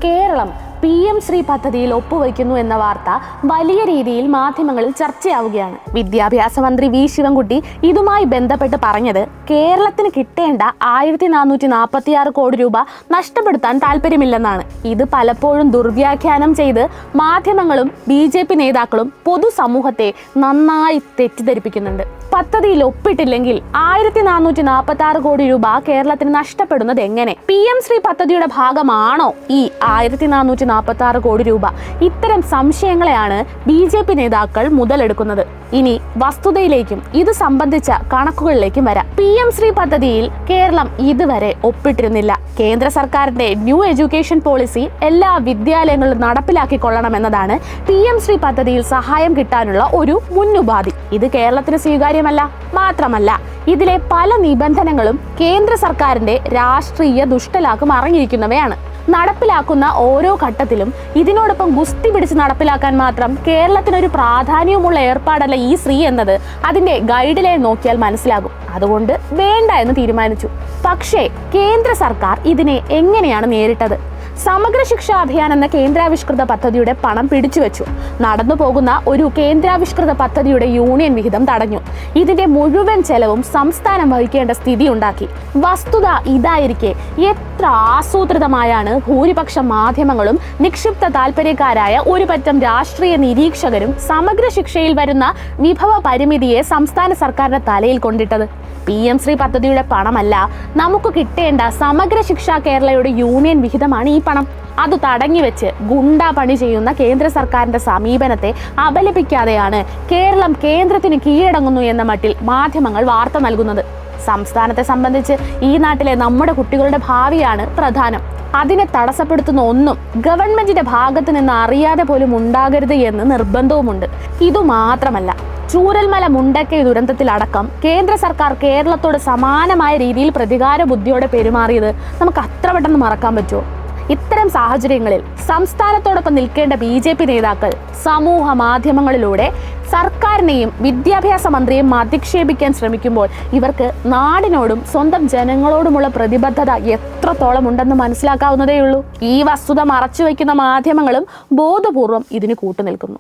Keralam PM Shri പദ്ധതിയിൽ ഒപ്പുവയ്ക്കുന്നു എന്ന വാർത്ത വലിയ രീതിയിൽ മാധ്യമങ്ങളിൽ ചർച്ചയാവുകയാണ്. വിദ്യാഭ്യാസ മന്ത്രി വി ശിവൻകുട്ടി ഇതുമായി ബന്ധപ്പെട്ട് പറഞ്ഞത് കേരളത്തിന് കിട്ടേണ്ട 1446 കോടി രൂപ നഷ്ടപ്പെടുത്താൻ താല്പര്യമില്ലെന്നാണ്. ഇത് പലപ്പോഴും ദുർവ്യാഖ്യാനം ചെയ്ത് മാധ്യമങ്ങളും BJP നേതാക്കളും പൊതുസമൂഹത്തെ നന്നായി തെറ്റിദ്ധരിപ്പിക്കുന്നുണ്ട്. പദ്ധതിയിൽ ഒപ്പിട്ടില്ലെങ്കിൽ 1446 കോടി രൂപ കേരളത്തിന് നഷ്ടപ്പെടുന്നത് എങ്ങനെ? PM ശ്രീ പദ്ധതിയുടെ ഭാഗമാണോ ഈ 1446 കോടി രൂപ? ഇത്തരം സംശയങ്ങളെയാണ് BJP നേതാക്കൾ മുതലെടുക്കുന്നത്. ഇനി വസ്തുതയിലേക്കും ഇത് സംബന്ധിച്ച കണക്കുകളിലേക്കും വരാം. PM ശ്രീ പദ്ധതിയിൽ കേരളം ഇതുവരെ ഒപ്പിട്ടിരുന്നില്ല. കേന്ദ്ര സർക്കാരിന്റെ ന്യൂ എഡ്യൂക്കേഷൻ പോളിസി എല്ലാ വിദ്യാലയങ്ങളിലും നടപ്പിലാക്കിക്കൊള്ളണമെന്നതാണ് PM ശ്രീ പദ്ധതിയിൽ സഹായം കിട്ടാനുള്ള ഒരു മുന്നുപാധി. ഇത് കേരളത്തിന് സ്വീകാര്യമല്ല. മാത്രമല്ല, ഇതിലെ പല നിബന്ധനകളും കേന്ദ്ര സർക്കാരിന്റെ രാഷ്ട്രീയ ദുഷ്ടലാക്ക് മറഞ്ഞിരിക്കുന്നവയാണ്. നടപ്പിലാക്കുന്ന ഓരോ ഘട്ടത്തിലും ഇതിനോടൊപ്പം ഗുസ്തി പിടിച്ച് നടപ്പിലാക്കാൻ മാത്രം കേരളത്തിനൊരു പ്രാധാന്യവുമുള്ള ഏർപ്പാടല്ല ഈ ശ്രീ എന്നത് അതിന്റെ ഗൈഡിലെ നോക്കിയാൽ മനസ്സിലാകും. അതുകൊണ്ട് വേണ്ട എന്ന് തീരുമാനിച്ചു. പക്ഷേ കേന്ദ്ര സർക്കാർ ഇതിനെ എങ്ങനെയാണ് നേരിട്ടത്? സമഗ്ര ശിക്ഷാ അഭിയാൻ എന്ന കേന്ദ്രാവിഷ്കൃത പദ്ധതിയുടെ പണം പിടിച്ചുവെച്ചു. നടന്നു പോകുന്ന ഒരു കേന്ദ്രാവിഷ്കൃത പദ്ധതിയുടെ യൂണിയൻ വിഹിതം തടഞ്ഞു. ഇതിന്റെ മുഴുവൻ ചെലവും സംസ്ഥാനം വഹിക്കേണ്ട സ്ഥിതി ഉണ്ടാക്കി. വസ്തുത ഇതായിരിക്കെ എത്ര ആസൂത്രിതമായാണ് ഭൂരിപക്ഷം മാധ്യമങ്ങളും നിക്ഷിപ്ത താല്പര്യക്കാരായ ഒരു പറ്റം രാഷ്ട്രീയ നിരീക്ഷകരും സമഗ്ര ശിക്ഷയിൽ വരുന്ന വിഭവ പരിമിതിയെ സംസ്ഥാന സർക്കാരിന്റെ തലയിൽ കൊണ്ടിട്ടത്. PM ശ്രീ പദ്ധതിയുടെ പണമല്ല, നമുക്ക് കിട്ടേണ്ട സമഗ്ര ശിക്ഷാ കേരളയുടെ യൂണിയൻ വിഹിതമാണ് ഈ പണം. അത് തടഞ്ഞുവെച്ച് ഗുണ്ടാ പണി ചെയ്യുന്ന കേന്ദ്ര സർക്കാരിന്റെ സമീപനത്തെ അപലപിക്കാതെയാണ് കേരളം കേന്ദ്രത്തിന് കീഴടങ്ങുന്നു എന്ന മട്ടിൽ മാധ്യമങ്ങൾ വാർത്ത നൽകുന്നത്. സംസ്ഥാനത്തെ സംബന്ധിച്ച് ഈ നാട്ടിലെ നമ്മുടെ കുട്ടികളുടെ ഭാവിയാണ് പ്രധാനം. അതിനെ തടസ്സപ്പെടുത്തുന്ന ഒന്നും ഗവൺമെന്റിന്റെ ഭാഗത്ത് നിന്ന് അറിയാതെ പോലും ഉണ്ടാകരുത് എന്ന് നിർബന്ധവുമുണ്ട്. ഇതുമാത്രമല്ല, ചൂരൽമല മുണ്ടക്കൈ ദുരന്തത്തിലടക്കം കേന്ദ്ര സർക്കാർ കേരളത്തോട് സമാനമായ രീതിയിൽ പ്രതികാര ബുദ്ധിയോടെ പെരുമാറിയത് നമുക്ക് അത്ര പെട്ടെന്ന് മറക്കാൻ പറ്റുമോ? ഇത്തരം സാഹചര്യങ്ങളിൽ സംസ്ഥാനത്തോടൊപ്പം നിൽക്കേണ്ട BJP നേതാക്കൾ സമൂഹ മാധ്യമങ്ങളിലൂടെ സർക്കാരിനെയും വിദ്യാഭ്യാസ മന്ത്രിയെയും അധിക്ഷേപിക്കാൻ ശ്രമിക്കുമ്പോൾ ഇവർക്ക് നാടിനോടും സ്വന്തം ജനങ്ങളോടുമുള്ള പ്രതിബദ്ധത എത്രത്തോളം ഉണ്ടെന്ന് മനസ്സിലാക്കാവുന്നതേയുള്ളൂ. ഈ വസ്തുത മറച്ചുവെക്കുന്ന മാധ്യമങ്ങളും ബോധപൂർവം ഇതിന് കൂട്ടുനിൽക്കുന്നു.